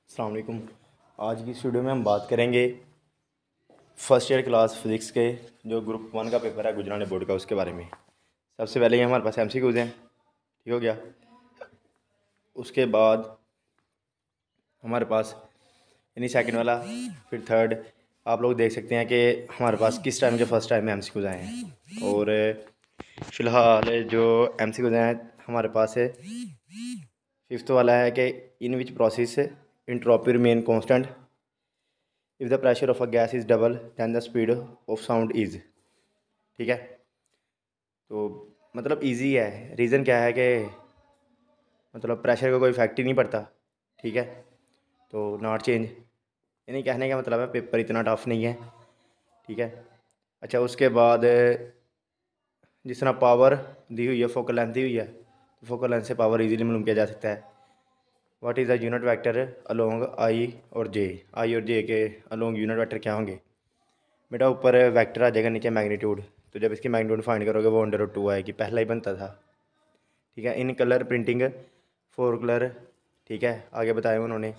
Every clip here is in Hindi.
अस्सलाम वालेकुम। आज की इस वीडियो में हम बात करेंगे फर्स्ट ईयर क्लास फिज़िक्स के जो ग्रुप 1 का पेपर है गुजरात बोर्ड का, उसके बारे में। सबसे पहले ये हमारे पास MCQs हैं, ठीक हो गया। उसके बाद हमारे पास यानी सेकंड वाला, फिर थर्ड। आप लोग देख सकते हैं कि हमारे पास किस टाइम के फर्स्ट टाइम में MCQs आए हैं। और फ़िलहाल जो MCQs हैं हमारे पास है, फिफ्थ वाला है कि in which process entropy remain constant if the pressure of a gas is double than the speed of sound is. ठीक है, तो मतलब इजी है। रीज़न क्या है कि मतलब प्रेशर का कोई इफेक्ट ही नहीं पड़ता। ठीक है, तो नॉट चेंज, यानी कहने का मतलब है पेपर इतना टफ नहीं है। ठीक है, अच्छा उसके बाद जिस तरह पावर दी हुई है, फोकल लेंथ दी हुई है, तो फोकल लेंथ से पावर इजीली मालूम किया जा सकता है। What is the unit vector along I और जे। आई और जे के अलोंग यूनिट वेक्टर क्या होंगे बेटा? ऊपर वेक्टर आ जाएगा, नीचे मैग्नीट्यूड। तो जब इसकी मैग्नीट्यूड फाइंड करोगे वो √2 आएगी, पहला ही बनता था। ठीक है, इन कलर प्रिंटिंग 4 कलर, ठीक है, आगे बताए उन्होंने।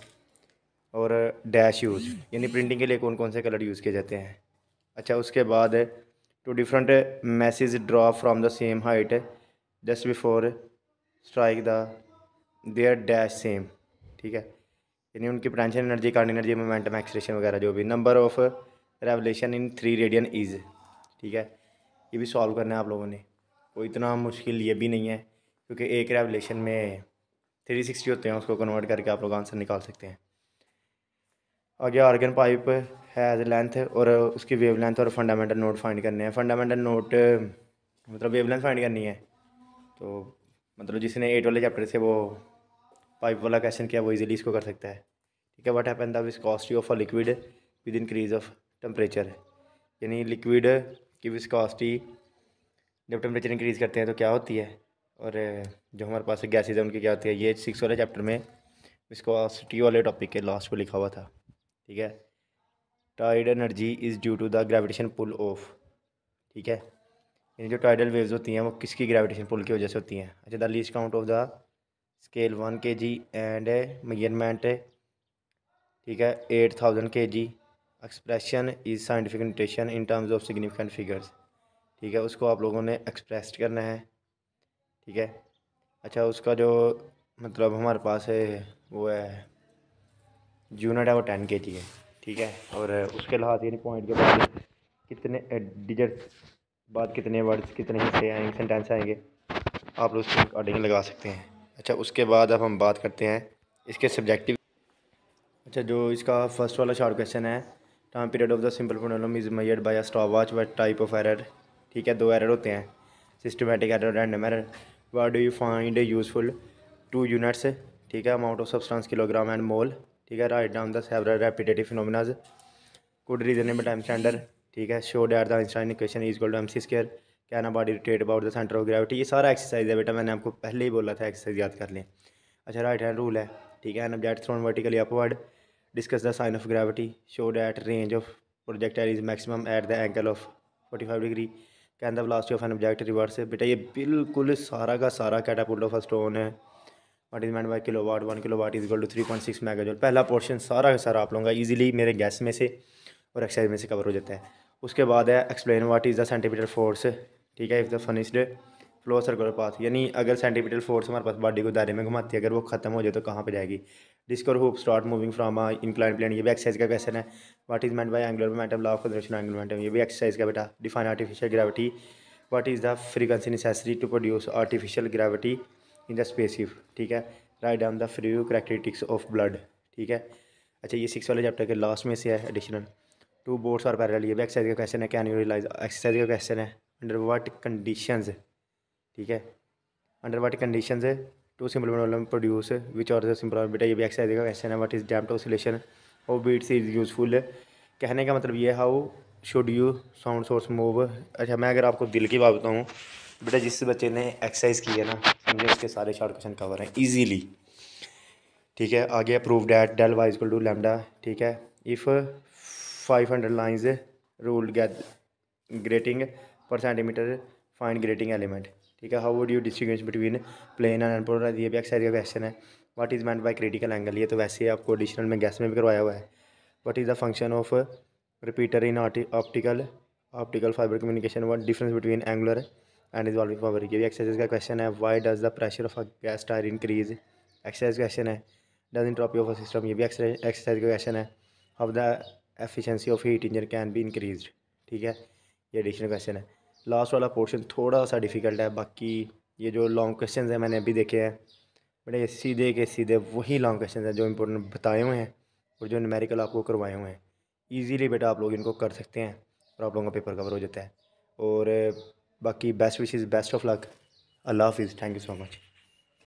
और डैश यूज़, यानी प्रिंटिंग के लिए कौन कौन से कलर यूज़ किए जाते हैं। अच्छा उसके बाद two different message draw from the same height just before strike the there dash same. ठीक है, यानी उनकी potential energy, cardiac energy, momentum, acceleration वगैरह जो भी। Number of revolution in 3 radian is. ठीक है, ये भी सॉल्व करना है आप लोगों ने, कोई इतना मुश्किल ये भी नहीं है, क्योंकि एक रेवोल्यूशन में 360 होते हैं, उसको कन्वर्ट करके आप लोग आंसर निकाल सकते हैं। आगे आर्गन पाइप हैज़ लेंथ और उसकी वेव लेंथ और फंडामेंटल नोट फाइंड करने हैं। फंडामेंटल नोट मतलब वेव लेंथ फाइंड करनी है, तो मतलब जिसने 8 वाले चैप्टर से वो पाइप वाला क्वेश्चन किया वो इजीली इसको कर सकता है। ठीक है, what happen the viscosity of a liquid with increase of temperature, यानी लिक्विड की विस्कोसिटी जब टेम्परेचर इंक्रीज़ करते हैं तो क्या होती है, और जो हमारे पास गैसेज है उनकी क्या होती है। ये 6 वाले चैप्टर में विस्कोसिटी वाले टॉपिक के लास्ट पे लिखा हुआ था। ठीक है, tide energy is due to the gravitation pull of. ठीक है, यानी जो टाइडल वेव्स होती हैं वो किसकी ग्रेविटेशन पुल की वजह से होती हैं। अच्छा, the least count of the scale 1 kg and measurement, ठीक है, 8000 kg। Expression is scientific notation in terms of significant figures. ठीक है, उसको आप लोगों ने एक्सप्रेस करना है। ठीक है, अच्छा उसका जो मतलब हमारे पास है वो है यूनिट है वो 10 kg है। ठीक है, और उसके लिहाज यानी पॉइंट के बाद कितने डिजिट बाद कितने वर्ड्स, कितने हिस्से आएंगे, सेंटेंस आएंगे, आप लोग उसके अकॉर्डिंग लगा सकते हैं। अच्छा उसके बाद अब हम बात करते हैं इसके सब्जेक्टिव। अच्छा, जो इसका फर्स्ट वाला शॉर्ट क्वेश्चन है, time period of the simple pendulum is measured by a stopwatch, what type of error. ठीक है, 2 एरर होते हैं, systematic error, random error. What do you find useful 2 units. ठीक है, amount of substance kilogram and mole. ठीक है, write down the several repetitive phenomenas, good reasonable time standard. ठीक है, show that the Einstein equation is equal to MC², can a body rotate about the centre of gravity. ये सारा एक्सरसाइज है बेटा, मैंने आपको पहले ही बोला था एक्सरसाइज याद कर लें। अच्छा, राइट हैंड रूल है। ठीक है, an object thrown vertically upward, discuss the sign of gravity, show that range of projectile is maximum at the angle of 45 degree, can the velocity of an object reverse. बेटा ये बिल्कुल सारा का सारा कैटापुल्ट ऑफ अ स्टोन है। What is meant by kilowatt, 1 kilowatt is equal to 3.6 megajoule. पहला पोर्शन सारा का सारा आप लोगों का ईजिली मेरे गैस में से और एक्सरसाइज में से कवर हो जाता है। उसके बाद है explain what is the centimetre force. ठीक है, if the finished flow circular path, यानी अगर सेंटीमीटर फोर्स हमारे पास बॉडी को दायरे में घुमाती है, अगर वो खत्म हो जाए तो कहाँ पे जाएगी। डिस्क और hoop start moving from a incline plane, ये भी एक्सरसाइज का क्वेश्चन है। What is meant by angular momentum, law of conservation angular momentum, ये भी एक्सरसाइज का बेटा। Define artificial gravity, what is the frequency necessary to produce artificial gravity in the spaceship. ठीक है, write down the free characteristics of blood. ठीक है, अच्छा ये 6 वाले चैप्टर के लास्ट में से है एडिशनल। 2 बोर्ड्स आर पैरेलल, ये भी एक्सरसाइज का क्वेश्चन है। कैन यू रियलाइज, एक्सरसाइज का क्वेश्चन है। अंडर व्हाट कंडीशंस, ठीक है, अंडर व्हाट कंडीशंस है two simple pendulum produce which are the simple. बेटा ये भी एक्सरसाइज का क्वेश्चन है। What is damped oscillation of beats is useful, कहने का मतलब ये how should you sound source move. अच्छा मैं अगर आपको दिल की बात बताऊँ बेटा, जिस बच्चे ने एक्सरसाइज की है ना, समझे उसके सारे शॉर्ट क्वेश्चन कवर हैं ईजीली। ठीक है, आगे prove that del y equal to lambda. ठीक है, if 500 lines ruled gate grating per centimetre, find grating element. ठीक है। How would you distinguish between plane and unpolarised, ये भी एक्सरसाइज का क्वेश्चन है। What is meant by critical angle, ये तो वैसे ही आपको एडिशनल में गैस में भी करवाया हुआ है। What is the function of repeater in optical fibre communication, what difference between angular and resolving power, ये भी एक्सरसाइज का क्वेश्चन है। Why does the pressure of a gas tyre increase, exercise question है। Does entropy of a system, ये भी एक्सरसाइज का क्वेश्चन है। How the efficiency of heat engine can be increase, ठीक है, ये एडिशनल क्वेश्चन है। लास्ट वाला पोर्शन थोड़ा सा डिफिकल्ट है, बाकी ये जो लॉन्ग क्वेश्चन हैं मैंने अभी देखे हैं, बड़े सीधे के सीधे वही लॉन्ग क्वेश्चन हैं जो इंपॉर्टेंट बताए हुए हैं और जो न्यूमेरिकल आपको करवाए हुए हैं। ईजीली बेटा आप लोग इनको कर सकते हैं और आप लोगों का पेपर कवर हो जाता है। और बाकी best wishes, best of luck, अल्लाह हाफिज़, थैंक यू सो मच।